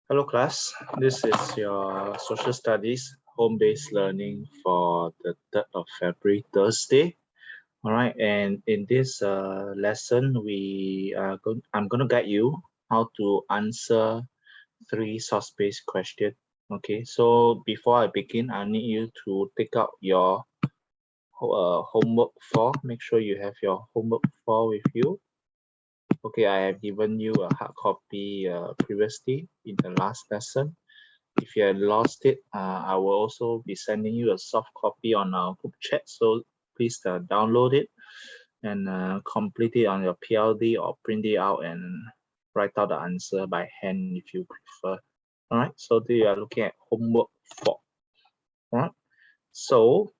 Hello class, this is your social studies home-based learning for the 3rd of February, Thursday. All right, and in this lesson, I'm going to guide you how to answer 3 source-based questions. Okay, so before I begin, I need you to take out your homework 4. Make sure you have your homework 4 with you. Okay, I have given you a hard copy previously in the last lesson. If you had lost it, I will also be sending you a soft copy on our group chat. So please download it and complete it on your PLD or print it out and write out the answer by hand if you prefer. All right, so you are looking at homework 4. All right, so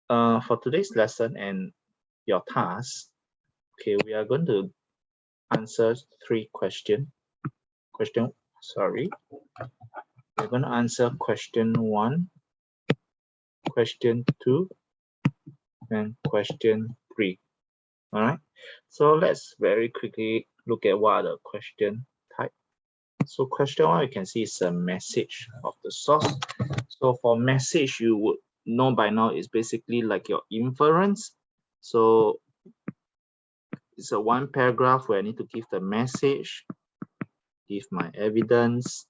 for today's lesson and your task, okay, we are going to answer 3 questions. We're going to answer question 1, question 2, and question 3. All right, so let's very quickly look at what are the question type. So question 1, you can see is a message of the source. So for message, you would know by now is basically like your inference. So it's a 1 paragraph where I need to give the message, give my evidence,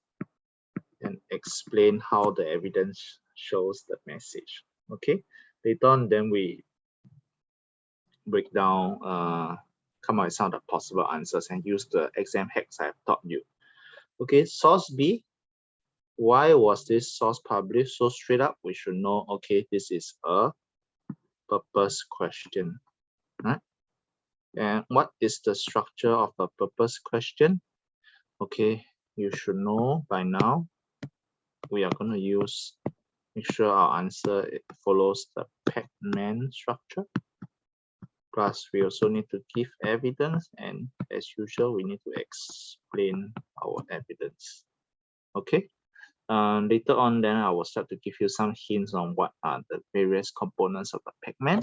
and explain how the evidence shows the message. Okay, later on then we break down, come up with some of the possible answers and use the exam hacks I've taught you. Okay, source B, why was this source published? So straight up, we should know, okay, this is a purpose question, right? And what is the structure of a purpose question? Okay, you should know by now. We are going to make sure our answer follows the Pac-Man structure. Plus, we also need to give evidence, and as usual, we need to explain our evidence. Okay. Later on, then I will start to give you some hints on what are the various components of the Pac-Man.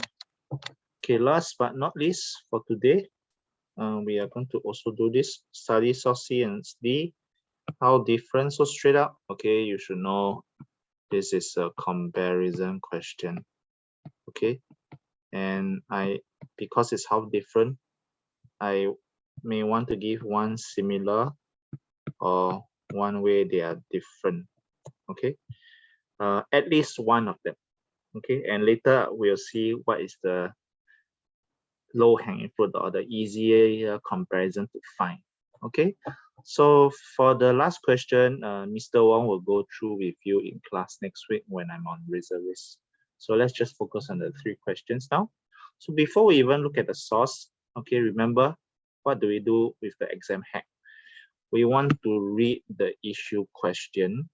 Okay. Last but not least, for today, we are going to also do this study source C and D. How different? So straight up, okay, you should know this is a comparison question. Okay. And because it's how different, I may want to give one similar or one way they are different. Okay, at least one of them. Okay, and later we'll see what is the low-hanging fruit or the easier comparison to find. Okay, so for the last question, Mr. Wong will go through with you in class next week when I'm on reservist. So let's just focus on the 3 questions now. So before we even look at the source, okay, remember, what do we do with the exam hack? We want to read the issue question.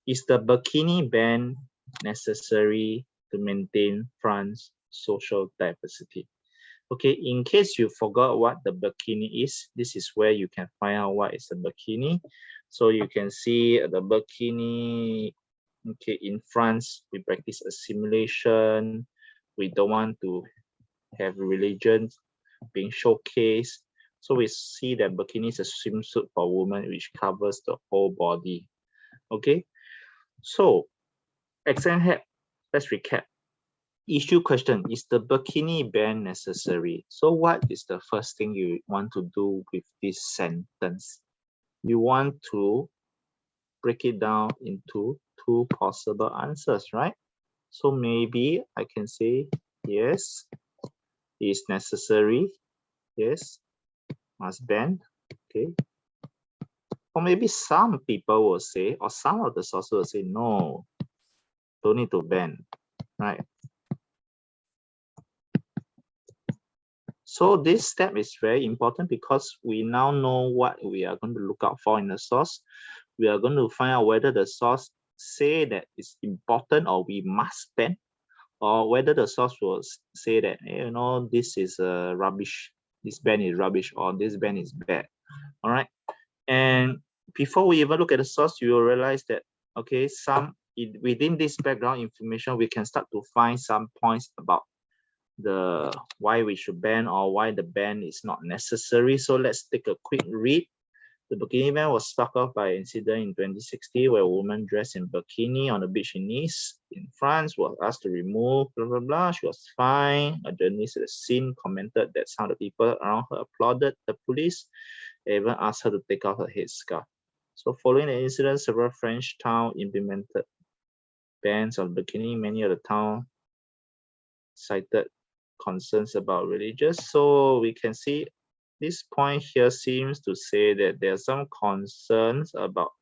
Is the bikini ban necessary to maintain France's social diversity? Okay, in case you forgot what the bikini is, this is where you can find out what is a bikini. So you can see the bikini. Okay, in France, we practice assimilation. We don't want to have religion being showcased. So we see that bikini is a swimsuit for women which covers the whole body. Okay, so exam hack, let's recap. Issue question, is the bikini ban necessary? So what is the first thing you want to do with this sentence? You want to break it down into 2 possible answers, right? So maybe I can say, yes, it's necessary. Yes, must ban. Okay. Or maybe some people will say, or some of the sources will say, no, don't need to ban, right? So this step is very important because we now know what we are going to look out for in the source. We are going to find out whether the source say that it's important or we must ban, or whether the source will say that, hey, you know, this is rubbish, this ban is rubbish, or this ban is bad. All right. And before we even look at the source, you will realize that, okay, within this background information, we can start to find some points about the why we should ban or why the ban is not necessary. So let's take a quick read The bikini ban was sparked off by an incident in 2016 where a woman dressed in bikini on the beach in Nice in France was asked to remove blah blah blah. She was fine. A journalist at the scene commented that some of the people around her applauded the police and even asked her to take off her headscarf. So following the incident, several French towns implemented bans on bikini. Many of the towns cited concerns about religious. So we can see this point here seems to say that there are some concerns about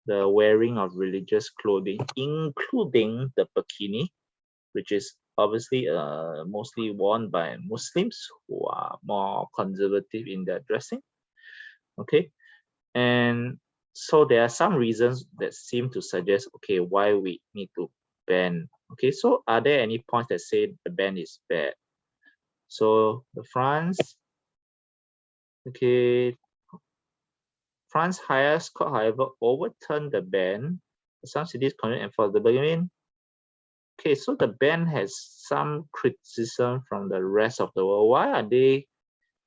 the wearing of religious clothing, including the bikini, which is obviously mostly worn by Muslims who are more conservative in their dressing. Okay, and so there are some reasons that seem to suggest, okay, why we need to ban. Okay, so are there any points that say the ban is bad? So the France, okay, France highest court, however, overturned the ban. Some cities continue to enforce the ban. Okay, so the ban has some criticism from the rest of the world. Why are they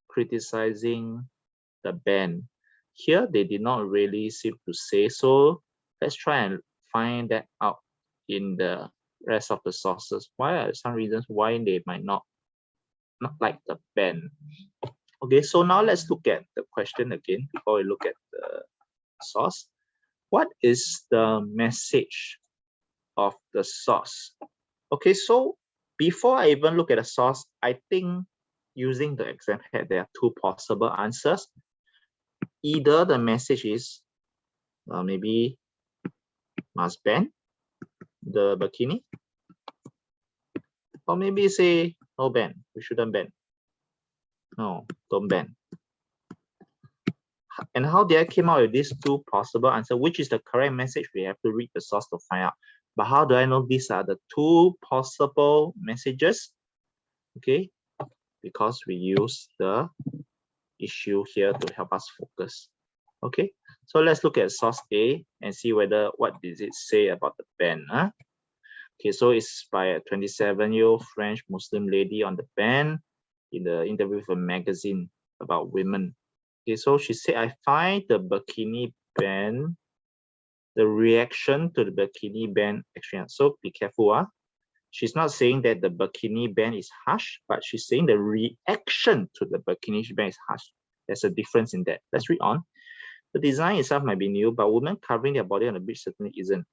criticizing the ban? Here, they did not really seem to say so. Let's try and find that out in the rest of the sources. Why are some reasons why they might not like the ban? Okay, so now let's look at the question again before we look at the source. What is the message of the source? Okay, so before I even look at the source, I think using the exam head, there are two possible answers. Either the message is maybe must ban the bikini, or maybe say no ban, we shouldn't ban. No, don't ban. And how did I came out with these two possible answers? Which is the correct message? We have to read the source to find out. But how do I know these are the two possible messages? Okay, because we use the issue here to help us focus. Okay, so let's look at source A and see whether what does it say about the ban. Huh? Okay, so it's by a 27-year-old French Muslim lady on the ban in the interview with a magazine about women. Okay, so she said, I find the bikini ban, the reaction to the bikini ban extreme. So be careful. She's not saying that the bikini ban is harsh, but she's saying the reaction to the bikini ban is harsh. There's a difference in that. Let's read on. The design itself might be new, but women covering their body on the beach certainly isn't.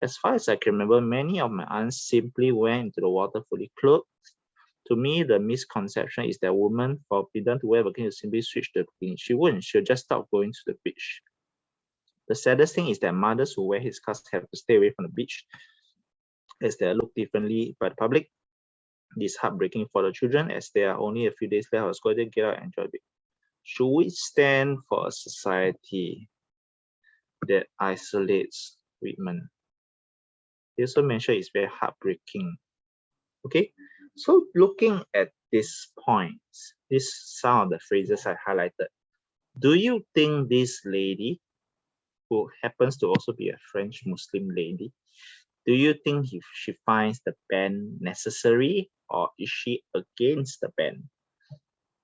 As far as I can remember, many of my aunts simply went into the water fully clothed. To me, the misconception is that women forbidden to wear bikini to simply switch to bikini. She wouldn't. She'll just stop going to the beach. The saddest thing is that mothers who wear headscarves have to stay away from the beach as they are looked differently by the public. This is heartbreaking for the children as there are only a few days left of school. They get out and enjoy it. Should we stand for a society that isolates women? They also mentioned it's very heartbreaking. Okay, so looking at these points, these some of the phrases I highlighted, do you think this lady, who happens to also be a French Muslim lady, do you think if she finds the ban necessary or is she against the ban?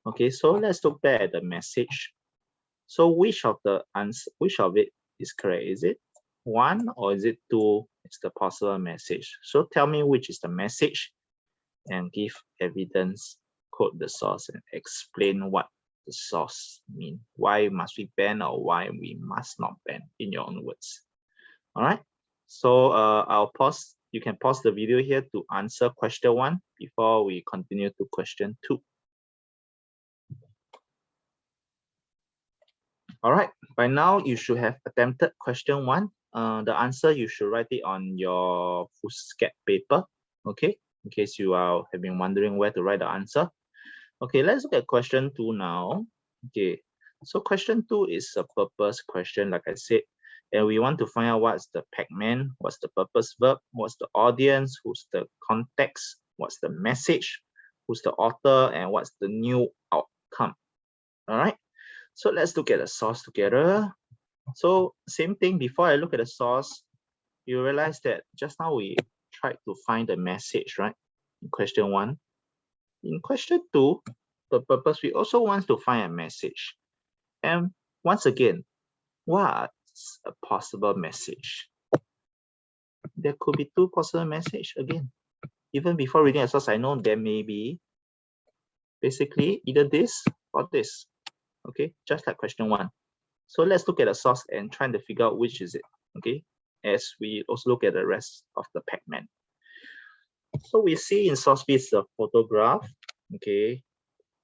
Okay, so let's look back at the message. So which of it is correct? Is it 1 or is it 2? It's the possible message. So tell me which is the message and give evidence, quote the source, and explain what the source means. Why must we ban or why we must not ban in your own words. All right. So I'll pause. You can pause the video here to answer question 1 before we continue to question 2. All right. By now, you should have attempted question 1. The answer, you should write it on your foolscap paper. Okay. In case you have been wondering where to write the answer. Okay, let's look at question 2 now. Okay, so question 2 is a purpose question, like I said, and we want to find out what's the Pac-Man, what's the purpose verb, what's the audience, who's the context, what's the message, who's the author, and what's the new outcome. All right, so let's look at the source together. So same thing, before I look at the source, you realize that just now we tried to find the message, right? In question 1. In question 2, the purpose, we also want to find a message. And Once again, what's a possible message? There could be two possible messages again. Even before reading a source, I know there may be basically either this or this. Okay, just like question 1. So let's look at the source and try to figure out which is it. Okay, as we also look at the rest of the Pac-Man. So we see in source B is a photograph. Okay,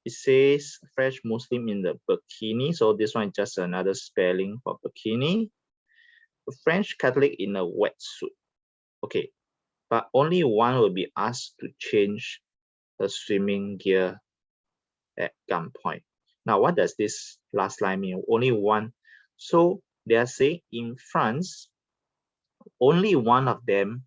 it says French Muslim in the bikini. So this one is just another spelling for bikini. A French Catholic in a wetsuit. Okay, but only one will be asked to change the swimming gear at gunpoint. Now, what does this last line mean? Only one. So they are saying in France, only one of them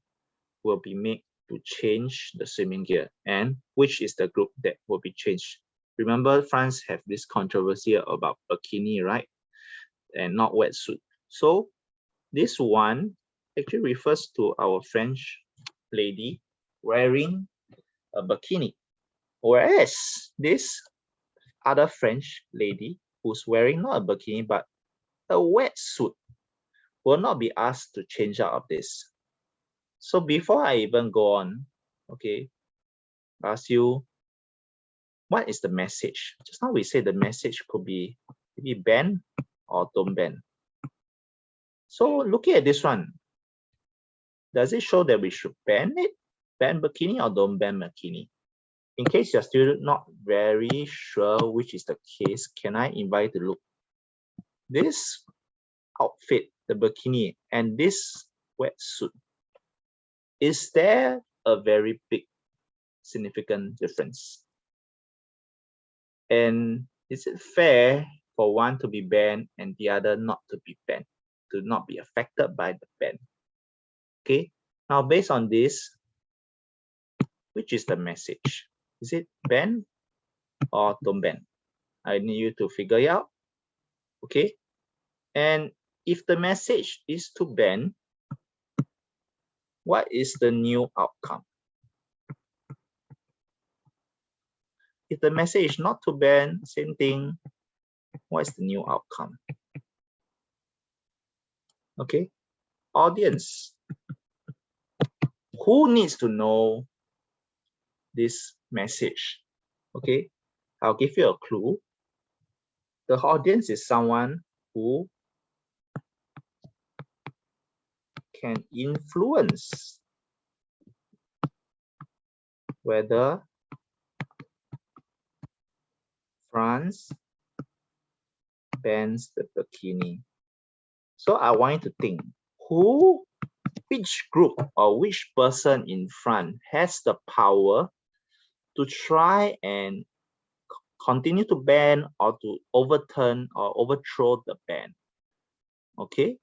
will be made to change the swimming gear. And which is the group that will be changed? Remember, France have this controversy about bikini, right? And not wetsuit. So this one actually refers to our French lady wearing a bikini. Whereas this other French lady who's wearing not a bikini but a wetsuit will not be asked to change out of this. So before I even go on, okay, ask you, what is the message? Just now we said the message could be maybe ban or don't ban. So looking at this one, does it show that we should ban it? Ban bikini or don't ban bikini? In case you're still not very sure which is the case, can I invite you to look? This outfit, the bikini, and this wetsuit, is there a very big significant difference? And is it fair for one to be banned and the other not to be banned, to not be affected by the ban? Okay, now based on this, which is the message? Is it ban or don't ban? I need you to figure it out. Okay, and if the message is to ban, what is the new outcome? If the message is not to ban, same thing, what is the new outcome? Okay, audience, who needs to know this message? Okay, I'll give you a clue. The audience is someone who can influence whether France bans the bikini. So I want you to think, which group or which person in France has the power to try and continue to ban or to overturn or overthrow the ban? Okay,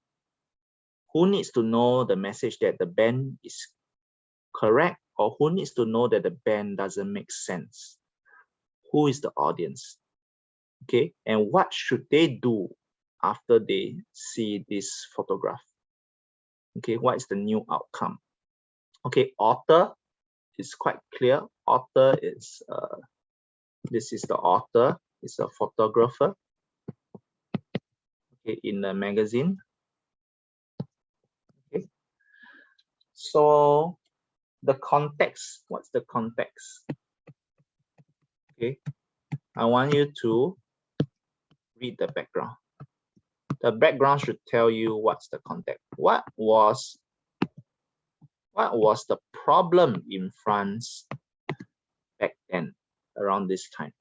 who needs to know the message that the ban is correct, or who needs to know that the ban doesn't make sense? Who is the audience? Okay, and what should they do after they see this photograph? Okay, what is the new outcome? Okay, author is quite clear. Author is this is the author, is a photographer, okay, in a magazine. Okay, so the context, what's the context? Okay, I want you to read the background. The background should tell you what's the context. What was the problem in France back then, around this time?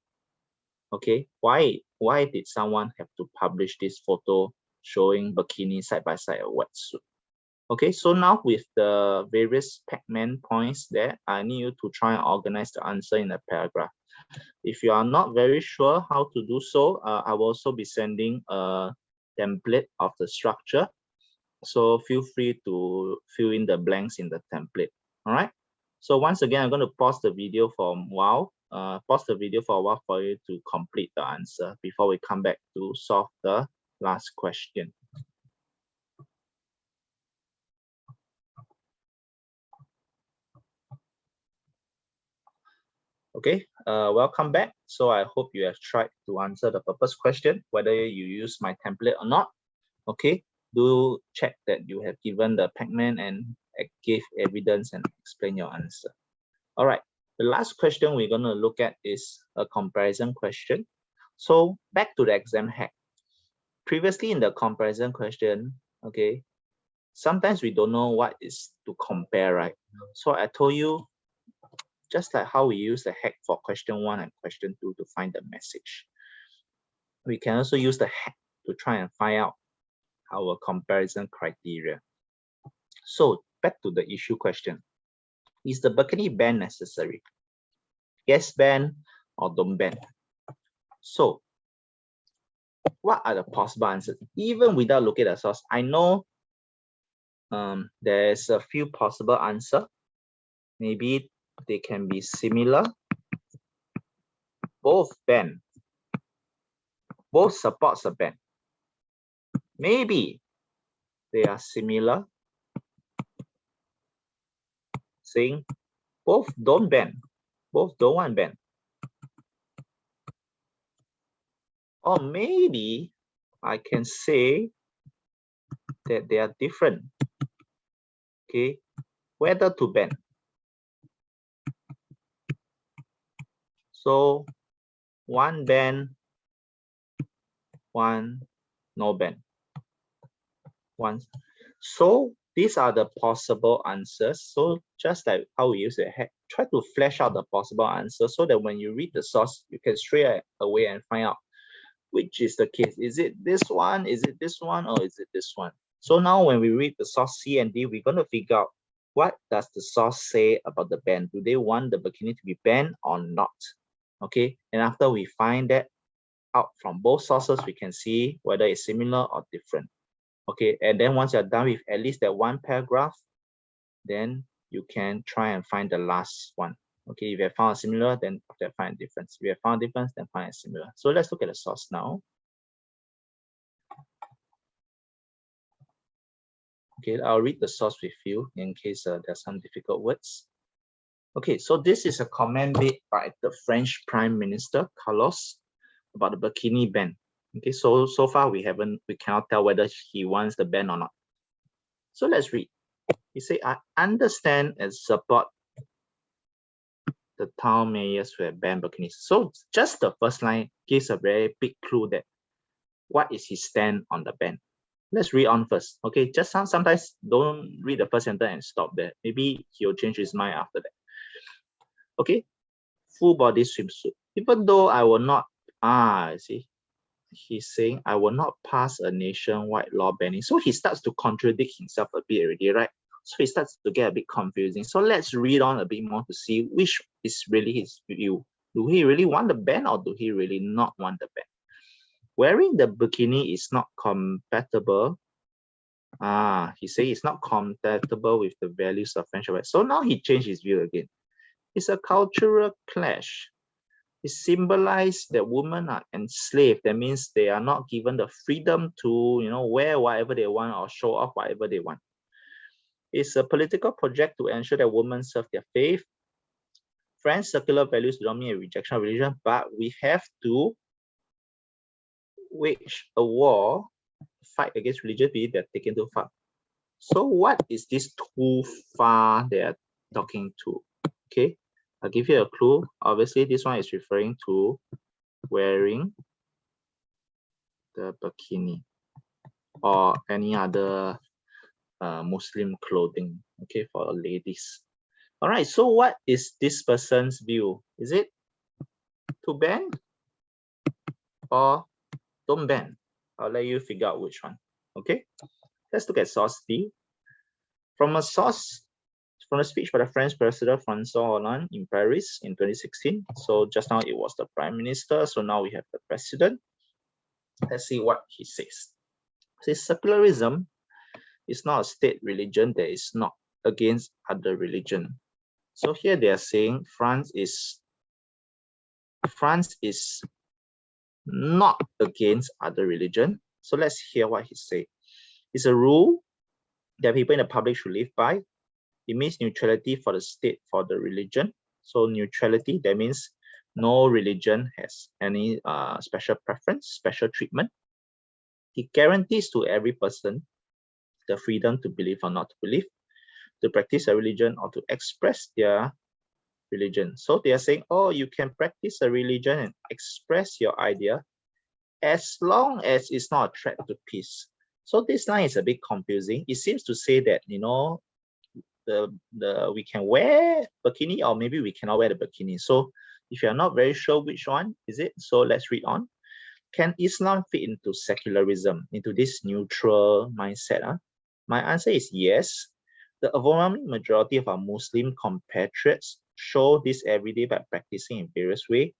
Okay, why did someone have to publish this photo showing bikini side by side a wetsuit? Okay, so now with the various Pac-Man points there, I need you to try and organize the answer in a paragraph. If you are not very sure how to do so, I will also be sending a template of the structure. So feel free to fill in the blanks in the template. All right. So once again, I'm going to pause the video for a while. For you to complete the answer before we come back to solve the last question. Okay, welcome back. So I hope you have tried to answer the purpose question, whether you use my template or not. Okay, do check that you have given the Pac-Man and gave evidence and explain your answer. All right, the last question we're going to look at is a comparison question. So back to the exam hack. Previously in the comparison question, okay, sometimes we don't know what is to compare, right? So I told you, just like how we use the hack for question 1 and question 2 to find the message, we can also use the hack to try and find out our comparison criteria. So back to the issue question. Is the Burgundy ban necessary? Yes, ban or don't ban? So what are the possible answers? Even without looking at the source, I know there's a few possible answers. Maybe they can be similar. Both ban. Both supports a ban. Maybe they are similar, saying both don't ban, both don't want ban. Or maybe I can say that they are different. Okay, whether to ban. So one ban, one no ban. One. So these are the possible answers. So just like how we use the hack, try to flesh out the possible answers so that when you read the source, you can straight away and find out which is the case. Is it this one? Is it this one? Or is it this one? So now when we read the source C and D, we're going to figure out what does the source say about the ban. Do they want the bikini to be banned or not? Okay, and after we find that out from both sources, we can see whether it's similar or different. Okay, and then once you're done with at least that one paragraph, then you can try and find the last one. Okay, if you have found a similar, then after find a difference. If you have found a difference, then find a similar. So let's look at the source now. Okay, I'll read the source with you in case there's some difficult words. Okay, so this is a comment made by the French Prime Minister Carlos about the bikini ban. Okay, so far we cannot tell whether he wants the ban or not. So let's read. He say, I understand and support the town mayors who have banned bikinis. So just the first line gives a very big clue that what is his stand on the ban. Let's read on first. Okay, just sometimes don't read the first sentence and stop there. Maybe he'll change his mind after that. Okay, full body swimsuit. Even though I will not, see, he's saying I will not pass a nationwide law banning. So he starts to contradict himself a bit already, right? So it starts to get a bit confusing. So let's read on a bit more to see which is really his view. Do he really want the ban or do he really not want the ban? Wearing the bikini is not compatible. He says it's not compatible with the values of French. So now he changed his view again. It's a cultural clash. It symbolizes that women are enslaved. That means they are not given the freedom to, wear whatever they want or show off whatever they want. It's a political project to ensure that women serve their faith. French secular values do not mean a rejection of religion, but we have to wage a war, fight against religious belief that are taken too far. So what is this too far they are talking to? Okay, I'll give you a clue. Obviously, this one is referring to wearing the bikini or any other Muslim clothing, okay, for ladies. All right, so what is this person's view? Is it to ban or don't ban? I'll let you figure out which one, okay? Let's look at source D. From a speech by the French President François Hollande in Paris in 2016. So just now it was the Prime Minister, so now we have the President. Let's see what he says. He says secularism is not a state religion that is not against other religion. So here they are saying France is not against other religion. So let's hear what he said. It's a rule that people in the public should live by. It means neutrality for the state, for the religion. So neutrality, that means no religion has any special preference, special treatment. It guarantees to every person the freedom to believe or not to believe, to practice a religion or to express their religion. So they are saying, oh, you can practice a religion and express your idea as long as it's not a threat to peace. So this line is a bit confusing. It seems to say that, you know, we can wear bikini or maybe we cannot wear the bikini. So if you're not very sure which one is it, so let's read on. Can Islam fit into secularism, into this neutral mindset? My answer is yes. The overwhelming majority of our Muslim compatriots show this every day by practicing in various ways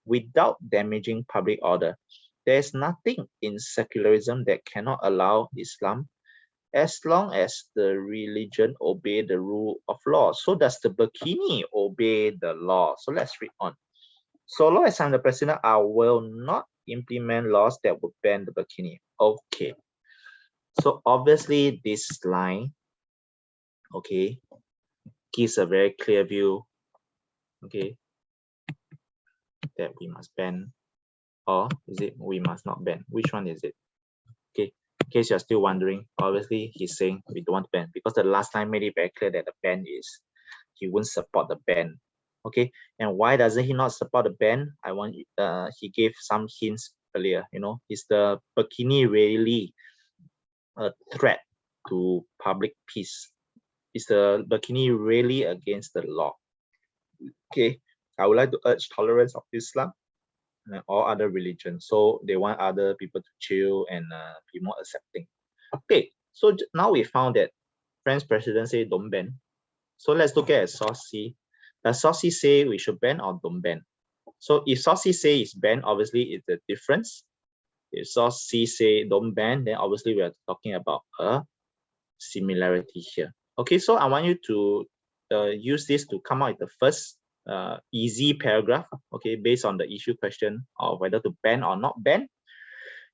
without damaging public order. There is nothing in secularism that cannot allow Islam as long as the religion obey the rule of law. So does the bikini obey the law? So let's read on. So long as I'm the president, I will not implement laws that would ban the bikini. Okay. So obviously this line, okay, gives a very clear view, okay, that we must ban, or is it we must not ban? Which one is it? Okay, in case you're still wondering, obviously he's saying we don't want to ban because the last time made it very clear that the ban is he won't support the ban. Okay, and why doesn't he not support the ban? He gave some hints earlier. You know, is the bikini really a threat to public peace? Is the bikini really against the law? Okay, I would like to urge tolerance of Islam and all other religions. So they want other people to chill and be more accepting. Okay, so now we found that French president say don't ban. So let's look at source C. Does source C say we should ban or don't ban? So if source C say it's ban, obviously it's a difference. If source C say don't ban, then obviously we are talking about a similarity here. Okay, so I want you to use this to come out with the first easy paragraph, okay, based on the issue question of whether to ban or not ban.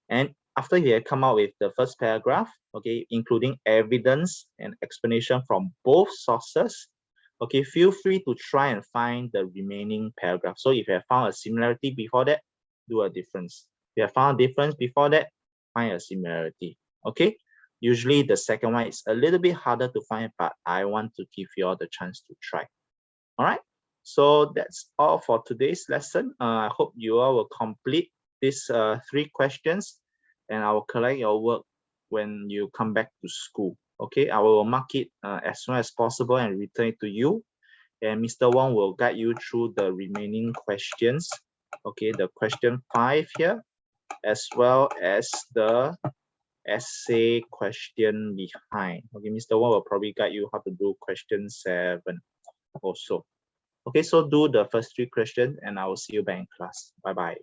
And after you have come out with the first paragraph, okay, including evidence and explanation from both sources, okay, feel free to try and find the remaining paragraph. So if you have found a similarity before that, do a difference. If you have found a difference before that, find a similarity, okay? Usually the second one is a little bit harder to find, but I want to give you all the chance to try. All right, so that's all for today's lesson. I hope you all will complete these 3 questions and I will collect your work when you come back to school. Okay, I will mark it as soon as possible and return it to you. And Mr. Wong will guide you through the remaining questions. Okay, the question 5 here, as well as the essay question behind. Okay, Mr. Wong will probably guide you how to do question 7 also. Okay, so do the first 3 questions and I will see you back in class. Bye-bye.